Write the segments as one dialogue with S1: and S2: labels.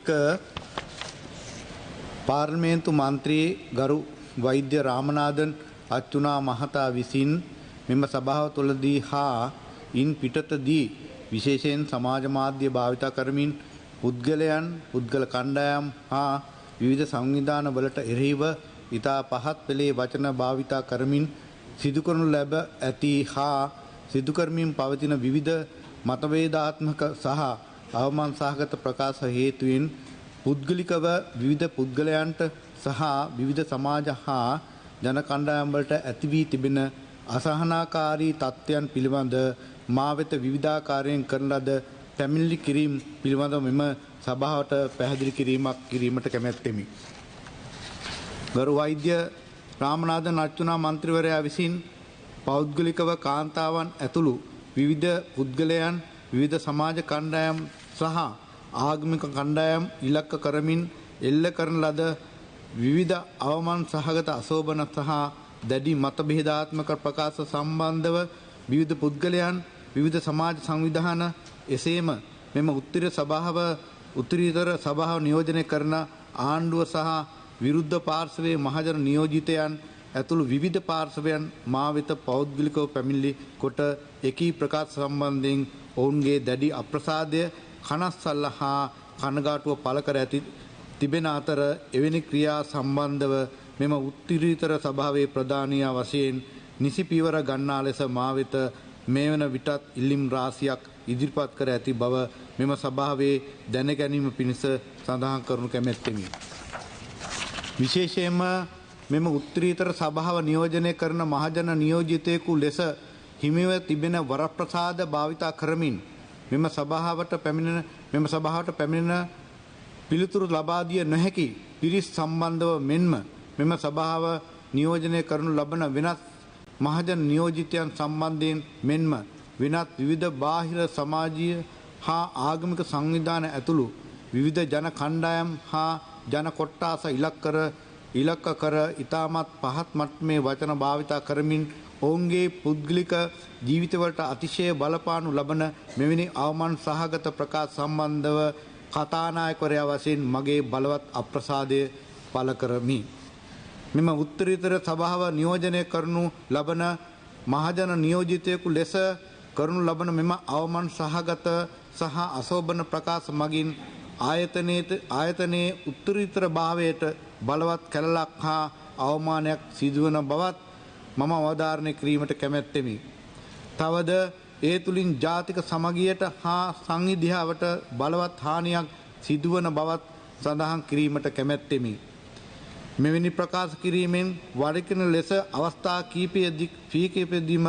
S1: එක්ක පාර්ලිමේන්තු මන්ත්‍රී ගරු වෛද්‍ය රාමනාදන් අච්චුනා මහතා විසින් මෙම සභාව තුළදී හා ඉන් පිටතදී විශේෂයෙන් සමාජ මාධ්‍ය භාවිත කරමින් පුද්ගලයන් පුද්ගල කණ්ඩායම් හා විවිධ සංවිධාන වලට එරෙහිව ඉතා පහත් පෙළේ වචන භාවිත කරමින් සිදු කරනු ලැබ ඇති හා සිදු කරමින් පවතින විවිධ මතවේදාත්මක සහ අවමාන සහගත ප්‍රකාශ හේතුවෙන් පුද්ගලිකව විවිධ පුද්ගලයන්ට සහ විවිධ සමාජ හා ජන කණ්ඩායම් වලට ඇති වී තිබෙන අසහනාකාරී තත්ත්වයන් පිළිබඳ මා වෙත විවිධාකාරයෙන් කරන ලද පැමිණිලි කිරීම පිළිබඳව මෙම සභාවට පැහැදිලි කිරීමක් කිරීමට කැමැත්තෙමි. ගරු වෛද්‍ය රාමනාදන් අච්චුනා මන්ත්‍රීවරයා විසින් පෞද්ගලිකව කාන්තාවන් ඇතුළු විවිධ පුද්ගලයන් විවිධ සමාජ කණ්ඩායම් සහ ආගමික කණ්ඩායම් ඉලක්ක කරමින් එල්ල කරන ලද විවිධ අවමාන සහගත අශෝභන සහ දැඩි මතභේදාත්මක ප්‍රකාශ සම්බන්ධව විවිධ පුද්ගලයන් විවිධ සමාජ සංවිධාන එසේම මෙම උත්තරීතර සභාව නියෝජනය කරන ආණ්ඩුව සහ විරුද්ධ පාර්ශවයේ මහජන නියෝජිතයන් ඇතුළු විවිධ පාර්ශවයන් මා වෙත පෞද්ගලිකව පැමිණිලි කොට එකී ප්‍රකාශ සම්බන්ධයෙන් ඔවුන්ගේ දැඩි අප්‍රසාදය කනස්සල්ල හා කනගාටුව පළ කර ඇති තිබෙන අතර එවැනි ක්‍රියා සම්බන්ධව මෙම උත්තරීතර සභාවේ ප්‍රධානියා වශයෙන් නිසි පියවර ගන්නා ලෙස මා වෙත මේ වන විටත් ඉල්ලීම් රාශියක් ඉදිරිපත් කර ඇති බව මෙම සභාවේ දැන ගැනීම පිණිස සඳහන් කරනු කැමැත්තෙමි. විශේෂයෙන්ම මෙම උත්තරීතර සභාව නියෝජනය කරන මහජන නියෝජිතයෙකු ලෙස හිමිව තිබෙන වරප්‍රසාද භාවිතා කරමින් මෙම සභාවට පැමිණෙන පිළිතුරු ලබා දිය නොහැකි පිරිස් සම්බන්ධව මෙන්ම මෙම සභාව නියෝජනය කරනු ලබන වෙනත් මහජන නියෝජිතයන් සම්බන්ධයෙන් මෙන්ම වෙනත් විවිධ බාහිර සමාජීය හා ආගමික සංවිධාන ඇතුළු විවිධ ජන කණ්ඩායම් හා ජන කොට්ටාස ඉලක්ක කර ඉතාමත් පහත් මට්ටමේ වචන භාවිතා කරමින් ඔවුන්ගේ පුද්ගලික ජීවිතවලට අතිශය බලපානු ලබන මෙවැනි අවමාන සහගත ප්‍රකාශ සම්බන්ධව කතානායකවරයා වශයෙන් මගේ බලවත් අප්‍රසාදය පළ කරමි. මෙම උත්තරීතර සභාව නියෝජනය කරනු ලබන මහජන නියෝජිතයෙකු ලෙස කරනු ලබන මෙම අවමාන සහගත සහ අශෝභන ප්‍රකාශ මගින් ආයතනයේ උත්තරීතර භාවයට බලවත් කැලලක් හා අවමානයක් සිදුවන බවත් මම අවධාරණය කිරීමට කැමැත්තෙමි. තවද ඒ තුලින් ජාතික සමගියට හා සංවිධාවට බලවත් හානියක් සිදුවන බවත් සඳහන් කිරීමට කැමැත්තෙමි. මෙවැනි ප්‍රකාශ කිරීමෙන් වරිකන ලෙස අවස්ථා කීපයකදීම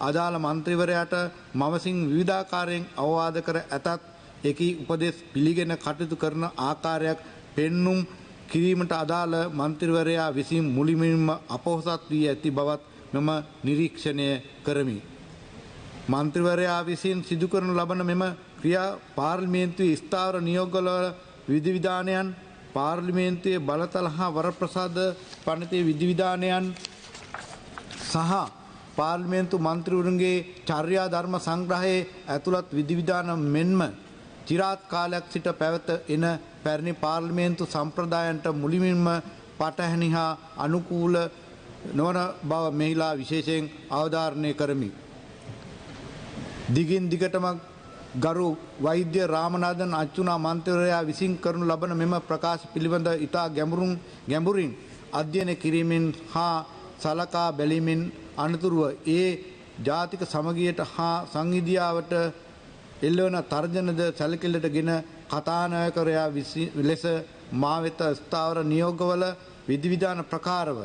S1: අදාළ මන්ත්‍රීවරයාට මවසින් විවිධාකාරයෙන් අවවාද කර ඇතත් එකී උපදෙස් පිළිගෙන කටයුතු කරන ආකාරයක් පෙන්눔 කිරීමට අදාළ මන්ත්‍රීවරයා විසින් මුලින්ම අපොහසත් වී ඇති බවත් මම නිරීක්ෂණය කරමි. මන්ත්‍රීවරයා විසින් සිදු කරනු ලබන මෙම ක්‍රියා පාර්ලිමේන්තුවේ ස්ථාවර නියෝගවල විධිවිධානයන් පාර්ලිමේන්තුවේ බලතල හා වරප්‍රසාද පනතේ විධිවිධානයන් සහ පාර්ලිමේන්තු මන්ත්‍රීවරුන්ගේ චර්යා ධර්ම සංග්‍රහයේ ඇතුළත් විධිවිධාන මෙන්ම চিරාත් කාලයක් සිට පැවත එන පැරණි පාර්ලිමේන්තු සම්ප්‍රදායන්ට මුලින්ම පටහැනි හා අනුකූල නොවන බව මෙහිලා විශේෂයෙන් අවධාරණය කරමි. දිගින් දිගටම ගරු වෛද්‍ය රාමනාදන් අච්චුනා මන්ත්‍රීවරයා විසින් කරනු ලබන මෙම ප්‍රකාශ පිළිබඳ ඉතා ගැඹුරින් අධ්‍යයනය කිරීමෙන් හා සලකා බැලීමෙන් අනතුරුව ඒ ජාතික සමගියට හා සංවිධාවට එල්ලවන තර්ජනද සැලකිල්ලටගෙන කතානායකවරයා ලෙස මා වෙත ස්ථාවර නියෝගවල විධිවිධාන ප්‍රකාරව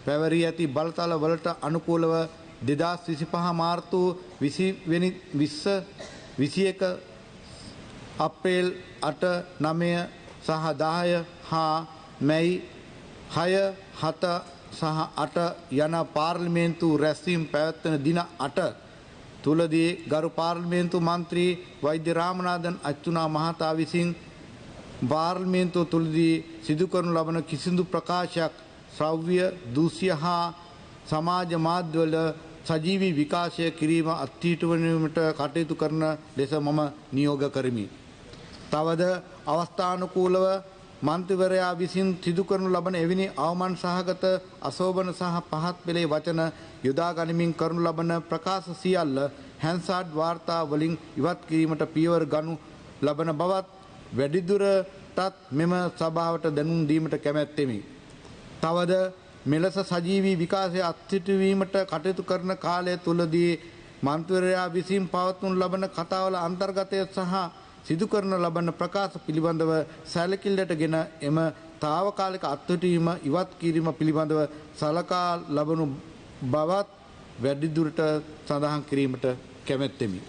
S1: පැවරී ඇති බලතල වලට අනුකූලව 2025 මාර්තු 21 අප්‍රේල් 8 9 සහ 10 හා මැයි 6 7 සහ 8 යන පාර්ලිමේන්තු රැස්වීම් පැවැත්වෙන දින 8 තුලදී ගරු පාර්ලිමේන්තු මන්ත්‍රී වෛද්‍ය රාමනාදන් අච්චුනා මහතා විසින් පාර්ලිමේන්තුව තුලදී සිදු කරනු ලබන කිසිදු ප්‍රකාශයක් ශ්‍රව්‍ය දූෂ්‍ය හා සමාජ මාධ්‍යවල සජීවී විකාශය කිරීම අත්හිටුවීමට කටයුතු කරන ලෙස මම නියෝග කරමි. තවද අවස්ථානුකූලව මන්ත්‍රීවරයා විසින් සිදු කරනු ලබන එවැනි අවමන් සහගත අශෝභන සහ පහත් පෙළේ වචන යොදා ගනිමින් කරනු ලබන ප්‍රකාශ සියල්ල හැන්සාඩ් වාර්තා වලින් ඉවත් කිරීමට පියවර ගනු ලබන බවත් වැඩිදුරටත් මෙම සභාවට දැනුම් දීමට කැමැත්තෙමි. තවද මෙලෙස සජීවී විකාශය අත්හිටුවීමට කටයුතු කරන කාලය තුලදී මන්ත්‍රීවරයා විසින් පවත්වනු ලබන කතාවල අන්තර්ගතය සහ සිදු කරන ලබන ප්‍රකාශ පිළිබඳව සැලකිල්ලටගෙන එම తాවකාලික අත්හිටුවීම ඉවත් කිරීම පිළිබඳව සලකා ලබනු බවත් වැඩිදුරට සඳහන් කිරීමට කැමැත්තෙමි.